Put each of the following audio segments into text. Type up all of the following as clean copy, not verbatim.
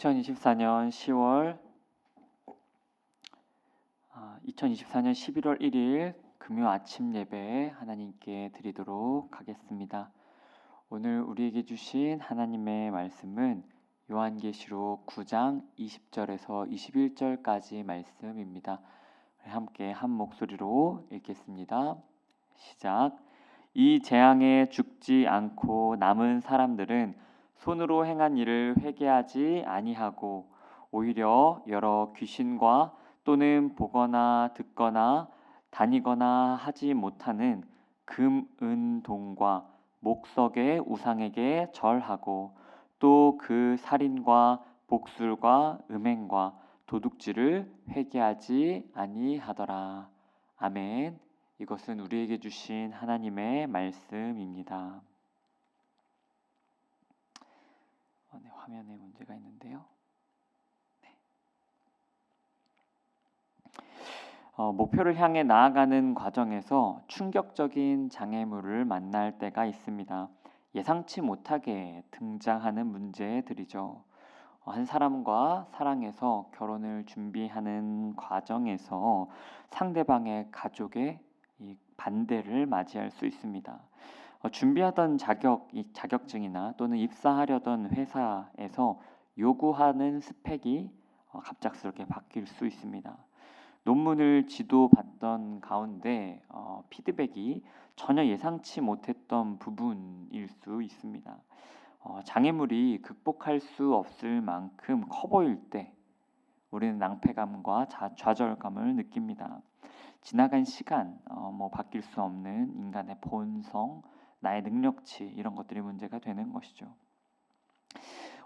2024년 10월 11월 1일 금요 아침 예배 하나님께 드리도록 하겠습니다. 오늘 우리에게 주신 하나님의 말씀은 요한계시록 9장 20절에서 21절까지 말씀입니다. 함께 한 목소리로 읽겠습니다. 시작. 이 재앙에 죽지 않고 남은 사람들은 손으로 행한 일을 회개하지 아니하고 오히려 여러 귀신과 또는 보거나 듣거나 다니거나 하지 못하는 금, 은, 동과 목석의 우상에게 절하고 또 그 살인과 복술과 음행과 도둑질을 회개하지 아니하더라. 아멘. 이것은 우리에게 주신 하나님의 말씀입니다. 네, 화면에 문제가 있는데요. 네. 목표를 향해 나아가는 과정에서 충격적인 장애물을 만날 때가 있습니다. 예상치 못하게 등장하는 문제들이죠. 한 사람과 사랑해서 결혼을 준비하는 과정에서 상대방의 가족의 이 반대를 맞이할 수 있습니다. 준비하던 자격증이나 또는 입사하려던 회사에서 요구하는 스펙이 갑작스럽게 바뀔 수 있습니다. 논문을 지도받던 가운데 피드백이 전혀 예상치 못했던 부분일 수 있습니다. 장애물이 극복할 수 없을 만큼 커 보일 때 우리는 낭패감과 좌절감을 느낍니다. 지나간 시간, 바뀔 수 없는 인간의 본성, 나의 능력치 이런 것들이 문제가 되는 것이죠.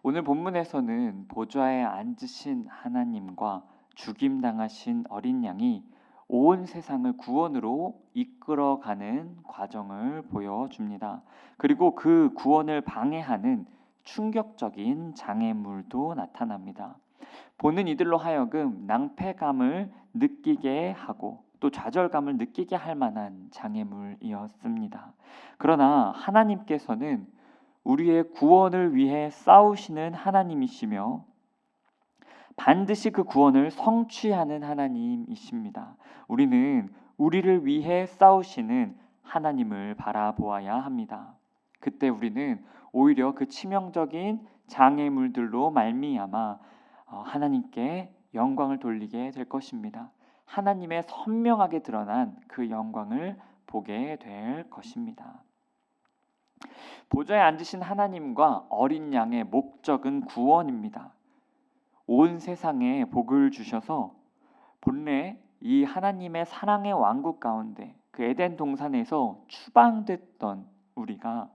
오늘 본문에서는 보좌에 앉으신 하나님과 죽임당하신 어린 양이 온 세상을 구원으로 이끌어가는 과정을 보여줍니다. 그리고 그 구원을 방해하는 충격적인 장애물도 나타납니다. 보는 이들로 하여금 낭패감을 느끼게 하고 또 좌절감을 느끼게 할 만한 장애물이었습니다. 그러나 하나님께서는 우리의 구원을 위해 싸우시는 하나님이시며 반드시 그 구원을 성취하는 하나님이십니다. 우리는 우리를 위해 싸우시는 하나님을 바라보아야 합니다. 그때 우리는 오히려 그 치명적인 장애물들로 말미암아 하나님께 영광을 돌리게 될 것입니다. 하나님의 선명하게 드러난 그 영광을 보게 될 것입니다. 보좌에 앉으신 하나님과 어린 양의 목적은 구원입니다. 온 세상에 복을 주셔서 본래 이 하나님의 사랑의 왕국 가운데 그 에덴 동산에서 추방됐던 우리가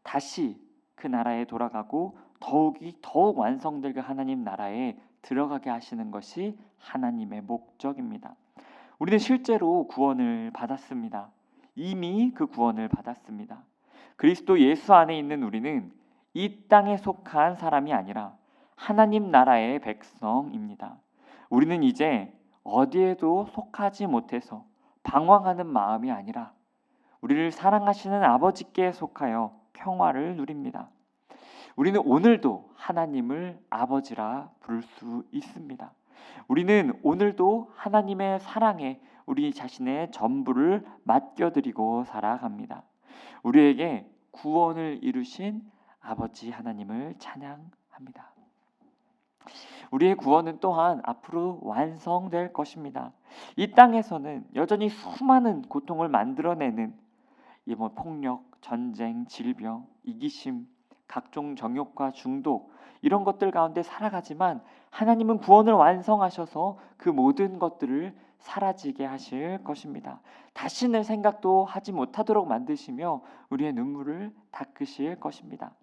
다시 그 나라에 돌아가고 더욱 완성될 그 하나님 나라에 들어가게 하시는 것이 하나님의 목적입니다. 우리는 실제로 구원을 받았습니다. 이미 그 구원을 받았습니다. 그리스도 예수 안에 있는 우리는 이 땅에 속한 사람이 아니라 하나님 나라의 백성입니다. 우리는 이제 어디에도 속하지 못해서 방황하는 마음이 아니라 우리를 사랑하시는 아버지께 속하여 평화를 누립니다. 우리는 오늘도 하나님을 아버지라 부를 수 있습니다. 우리는 오늘도 하나님의 사랑에 우리 자신의 전부를 맡겨드리고 살아갑니다. 우리에게 구원을 이루신 아버지 하나님을 찬양합니다. 우리의 구원은 또한 앞으로 완성될 것입니다. 이 땅에서는 여전히 수많은 고통을 만들어내는 폭력, 전쟁, 질병, 이기심, 각종 정욕과 중독 이런 것들 가운데 살아가지만 하나님은 구원을 완성하셔서 그 모든 것들을 사라지게 하실 것입니다. 다시는 생각도 하지 못하도록 만드시며 우리의 눈물을 닦으실 것입니다.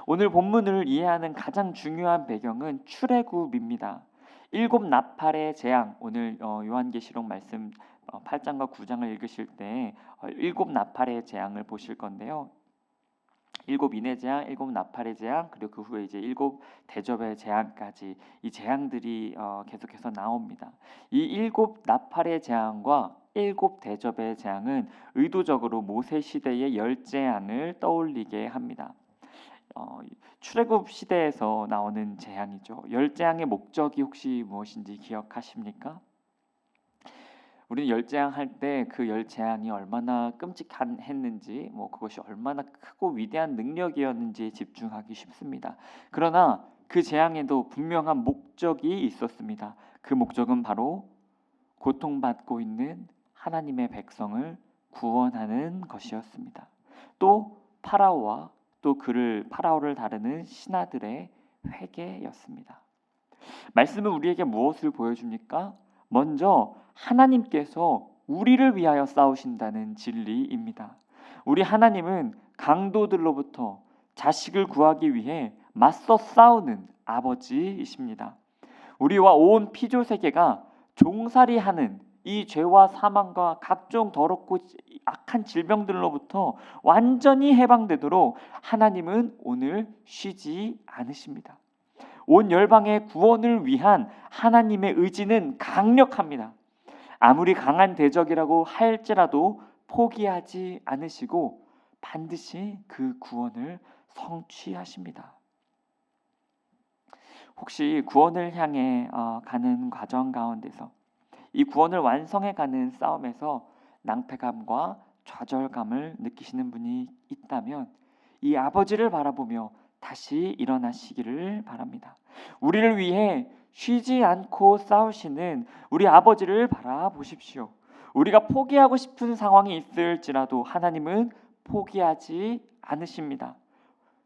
오늘 본문을 이해하는 가장 중요한 배경은 출애굽입니다. 7 나팔의 재앙, 오늘 요한계시록 말씀 8장과 9장을 읽으실 때 7 나팔의 재앙을 보실 건데요. 7 인의 재앙, 7 나팔의 재앙, 그리고 그 후에 이제 7 대접의 재앙까지 이 재앙들이 계속해서 나옵니다. 이 7 나팔의 재앙과 7 대접의 재앙은 의도적으로 모세 시대의 10재앙을 떠올리게 합니다. 출애굽 시대에서 나오는 재앙이죠. 열 재앙의 목적이 혹시 무엇인지 기억하십니까? 우리는 열 재앙 할 때 그 열 재앙이 얼마나 끔찍했는지, 그것이 얼마나 크고 위대한 능력이었는지에 집중하기 쉽습니다. 그러나 그 재앙에도 분명한 목적이 있었습니다. 그 목적은 바로 고통받고 있는 하나님의 백성을 구원하는 것이었습니다. 또 파라오와 또 파라오를 다루는 신하들의 회개였습니다. 말씀은 우리에게 무엇을 보여줍니까? 먼저 하나님께서 우리를 위하여 싸우신다는 진리입니다. 우리 하나님은 강도들로부터 자식을 구하기 위해 맞서 싸우는 아버지이십니다. 우리와 온 피조 세계가 종살이하는 이 죄와 사망과 각종 더럽고 악한 질병들로부터 완전히 해방되도록 하나님은 오늘 쉬지 않으십니다. 온 열방의 구원을 위한 하나님의 의지는 강력합니다. 아무리 강한 대적이라고 할지라도 포기하지 않으시고 반드시 그 구원을 성취하십니다. 혹시 구원을 향해 가는 과정 가운데서 이 구원을 완성해가는 싸움에서 낭패감과 좌절감을 느끼시는 분이 있다면 이 아버지를 바라보며 다시 일어나시기를 바랍니다. 우리를 위해 쉬지 않고 싸우시는 우리 아버지를 바라보십시오. 우리가 포기하고 싶은 상황이 있을지라도 하나님은 포기하지 않으십니다.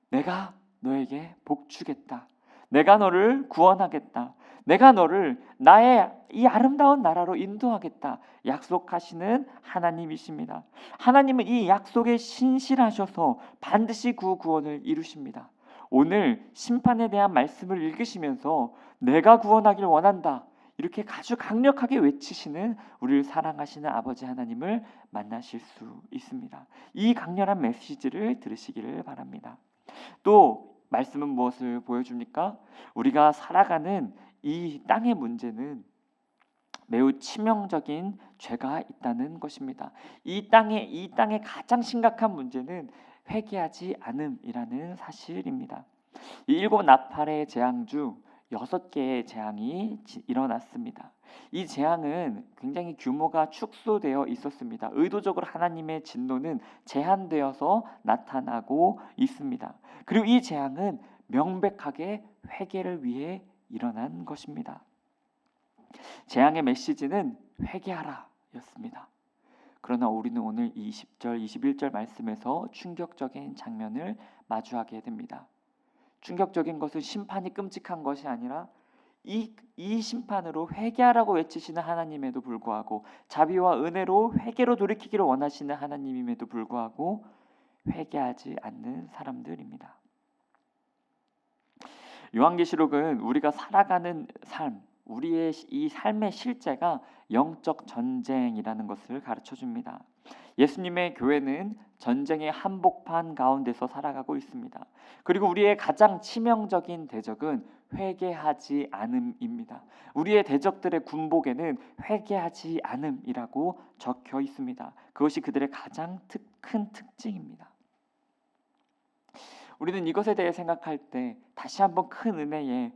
내가 너에게 복 주겠다. 내가 너를 구원하겠다. 내가 너를 나의 이 아름다운 나라로 인도하겠다 약속하시는 하나님이십니다. 하나님은 이 약속에 신실하셔서 반드시 그 구원을 이루십니다. 오늘 심판에 대한 말씀을 읽으시면서 내가 구원하길 원한다 이렇게 아주 강력하게 외치시는 우리를 사랑하시는 아버지 하나님을 만나실 수 있습니다. 이 강렬한 메시지를 들으시기를 바랍니다. 또 말씀은 무엇을 보여줍니까? 우리가 살아가는 이 땅의 문제는 매우 치명적인 죄가 있다는 것입니다. 이 땅의 가장 심각한 문제는 회개하지 않음이라는 사실입니다. 이 일곱 나팔의 재앙 중 6개의 재앙이 일어났습니다. 이 재앙은 굉장히 규모가 축소되어 있었습니다. 의도적으로 하나님의 진노는 제한되어서 나타나고 있습니다. 그리고 이 재앙은 명백하게 회개를 위해 일어난 것입니다. 재앙의 메시지는 회개하라 였습니다. 그러나 우리는 오늘 20절, 21절 말씀에서 충격적인 장면을 마주하게 됩니다. 충격적인 것은 심판이 끔찍한 것이 아니라 이 심판으로 회개하라고 외치시는 하나님에도 불구하고 자비와 은혜로 회개로 돌이키기를 원하시는 하나님임에도 불구하고 회개하지 않는 사람들입니다. 요한계시록은 우리가 살아가는 삶, 우리의 이 삶의 실제가 영적 전쟁이라는 것을 가르쳐 줍니다. 예수님의 교회는 전쟁의 한복판 가운데서 살아가고 있습니다. 그리고 우리의 가장 치명적인 대적은 회개하지 않음입니다. 우리의 대적들의 군복에는 회개하지 않음이라고 적혀 있습니다. 그것이 그들의 가장 큰 특징입니다. 우리는 이것에 대해 생각할 때 다시 한번 큰 은혜에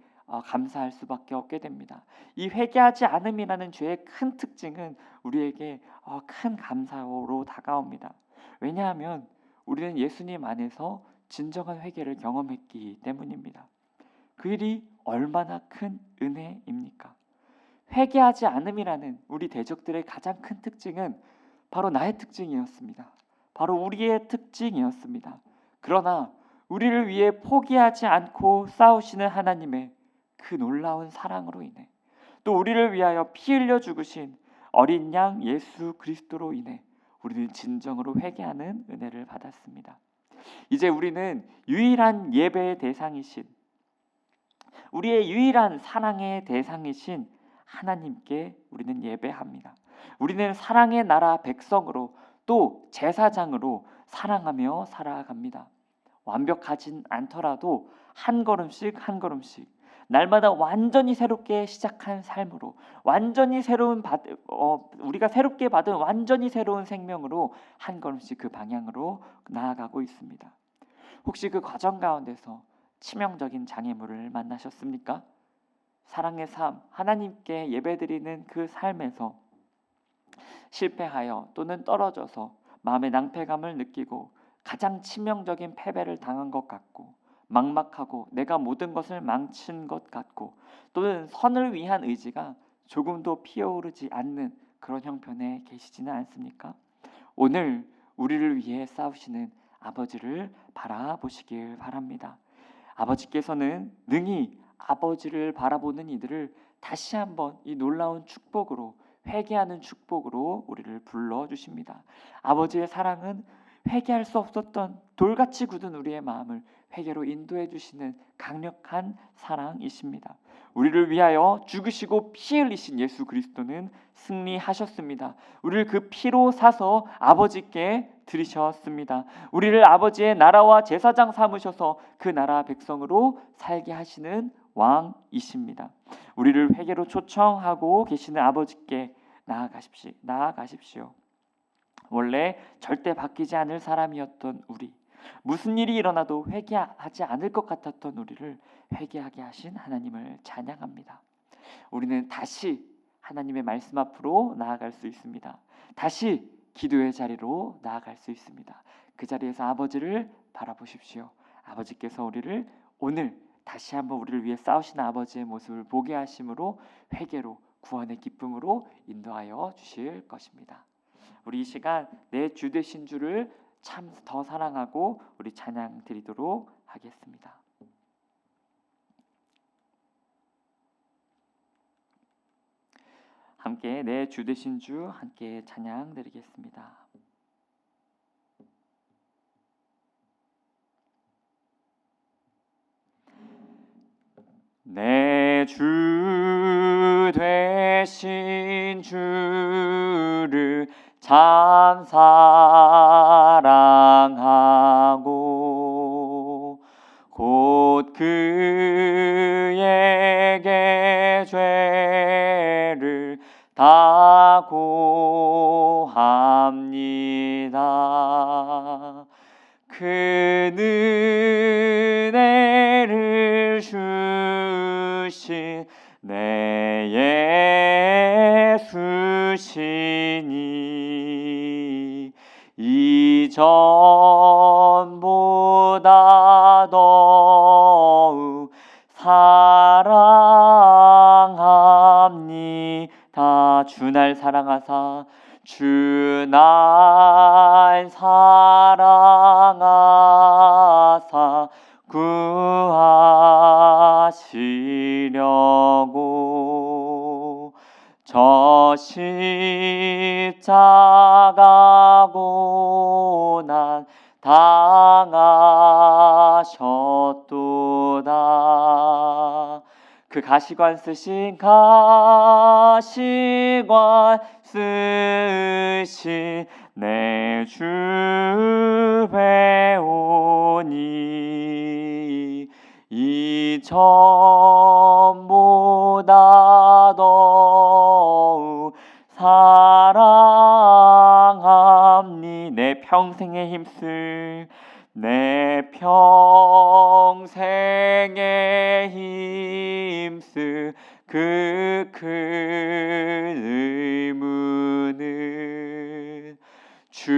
감사할 수밖에 없게 됩니다. 이 회개하지 않음이라는 죄의 큰 특징은 우리에게 큰 감사로 다가옵니다. 왜냐하면 우리는 예수님 안에서 진정한 회개를 경험했기 때문입니다. 그 일이 얼마나 큰 은혜입니까? 회개하지 않음이라는 우리 대적들의 가장 큰 특징은 바로 나의 특징이었습니다. 바로 우리의 특징이었습니다. 그러나 우리를 위해 포기하지 않고 싸우시는 하나님의 그 놀라운 사랑으로 인해 또 우리를 위하여 피 흘려 죽으신 어린 양 예수 그리스도로 인해 우리는 진정으로 회개하는 은혜를 받았습니다. 이제 우리는 유일한 예배의 대상이신 우리의 유일한 사랑의 대상이신 하나님께 우리는 예배합니다. 우리는 사랑의 나라 백성으로 또 제사장으로 사랑하며 살아갑니다. 완벽하진 않더라도 한 걸음씩 한 걸음씩 날마다 완전히 새롭게 시작한 삶으로 완전히 새로운 우리가 새롭게 받은 완전히 새로운 생명으로 한 걸음씩 그 방향으로 나아가고 있습니다. 혹시 그 과정 가운데서 치명적인 장애물을 만나셨습니까? 사랑의 삶, 하나님께 예배드리는 그 삶에서 실패하여 또는 떨어져서 마음의 낭패감을 느끼고 가장 치명적인 패배를 당한 것 같고 막막하고 내가 모든 것을 망친 것 같고 또는 선을 위한 의지가 조금도 피어오르지 않는 그런 형편에 계시지는 않습니까? 오늘 우리를 위해 싸우시는 아버지를 바라보시길 바랍니다. 아버지께서는 능히 아버지를 바라보는 이들을 다시 한번 이 놀라운 축복으로, 회개하는 축복으로 우리를 불러주십니다. 아버지의 사랑은 회개할 수 없었던 돌같이 굳은 우리의 마음을 회개로 인도해 주시는 강력한 사랑이십니다. 우리를 위하여 죽으시고 피 흘리신 예수 그리스도는 승리하셨습니다. 우리를 그 피로 사서 아버지께 드리셨습니다. 우리를 아버지의 나라와 제사장 삼으셔서 그 나라 백성으로 살게 하시는 왕이십니다. 우리를 회개로 초청하고 계시는 아버지께 나아가십시오. 원래 절대 바뀌지 않을 사람이었던 우리, 무슨 일이 일어나도 회개하지 않을 것 같았던 우리를 회개하게 하신 하나님을 찬양합니다. 우리는 다시 하나님의 말씀 앞으로 나아갈 수 있습니다. 다시 기도의 자리로 나아갈 수 있습니다. 그 자리에서 아버지를 바라보십시오. 아버지께서 우리를 오늘 다시 한번 우리를 위해 싸우시는 아버지의 모습을 보게 하심으로 회개로 구원의 기쁨으로 인도하여 주실 것입니다. 우리 이 시간 내 주 되신 주를 참 더 사랑하고 우리 찬양 드리도록 하겠습니다. 함께 내 주 되신 주 함께 찬양 드리겠습니다. 내 주 되신 주를 참 사랑하고 곧 그에게 죄를 다 고합니다. 그 은혜를 주신 내 예수시니 이전보다 더욱 사랑합니다. 주날 사랑하사 주 날 사랑하사 구하시려고 저 십자가 고난 당하셨도다. 그 가시관 쓰신 내 주 배우니 이전보다 더욱 사랑합니. 내 평생의 힘쓸 그 큰 의무는 주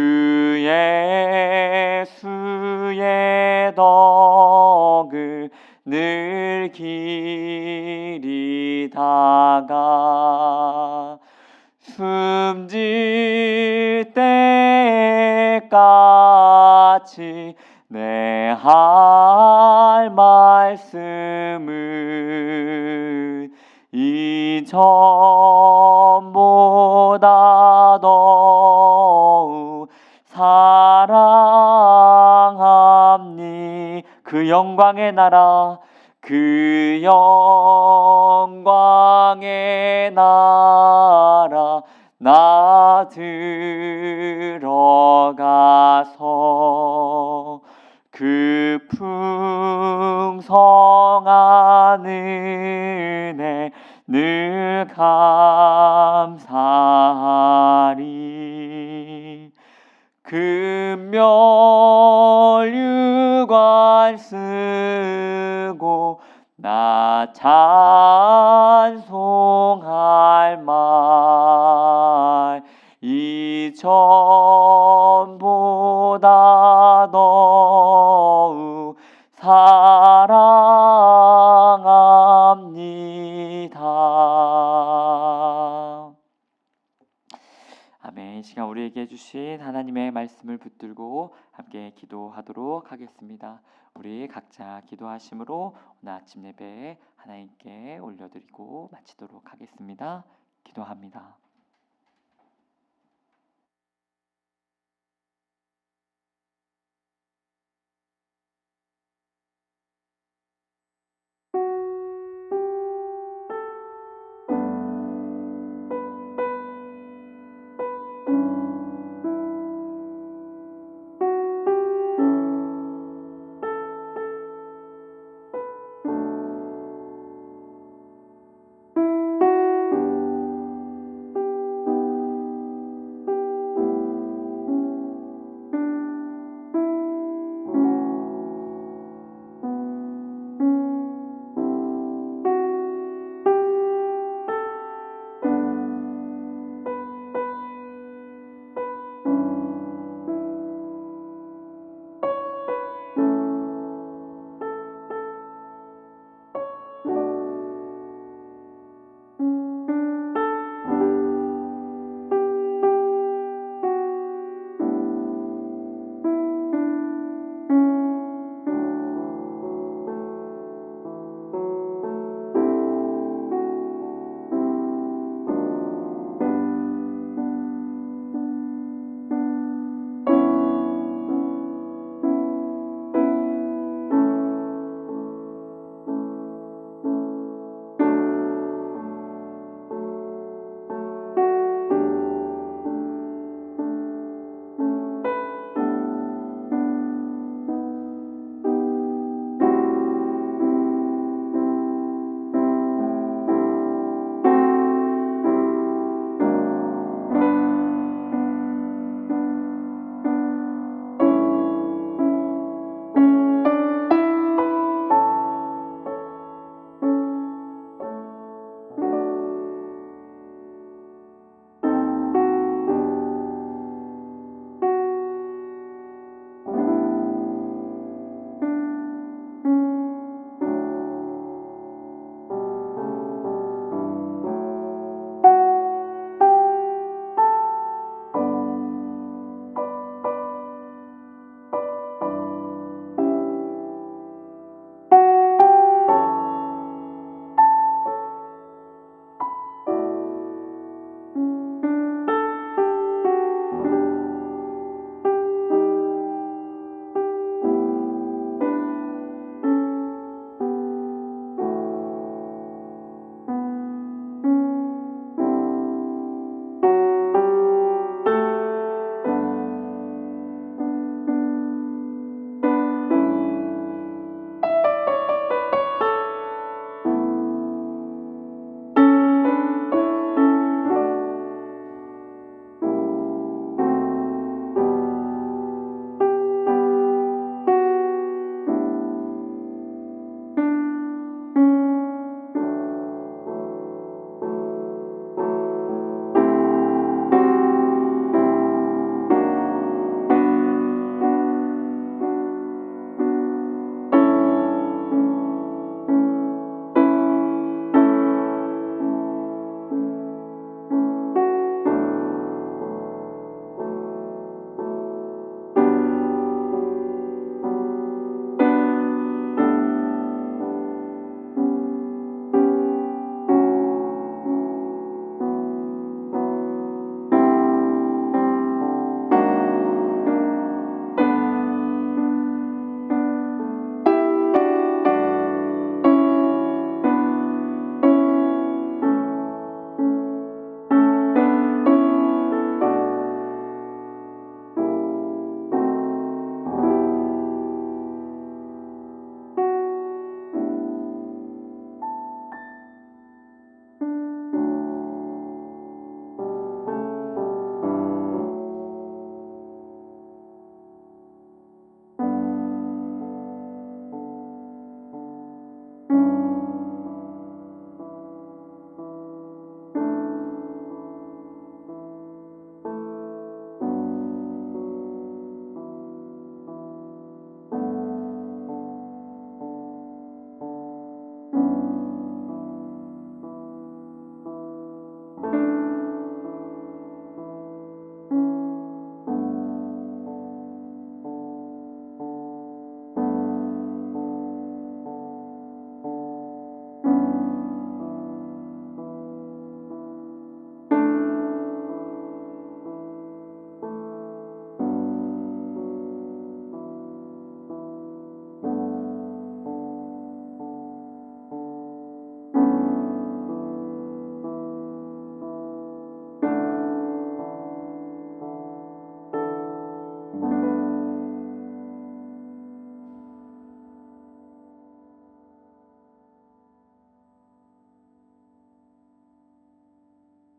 예수의 덕을 늘 기리다가 숨질 때까지 내 할 말씀은 이전보다 더욱 사랑합니. 그 영광의 나라 그 영광의 나라 나 들어가서 그 풍성한 은혜 늘 감사하리. 금멸유관 잘 쓰고 나 찬송할 말 이 전보다 더욱 사랑합니다. 아멘. 이 시간 우리에게 주신 하나님의 말씀을 붙들고 함께 기도하도록 하겠습니다. 우리 각자 기도하심으로 오늘 아침 예배 하나님께 올려드리고 마치도록 하겠습니다. 기도합니다.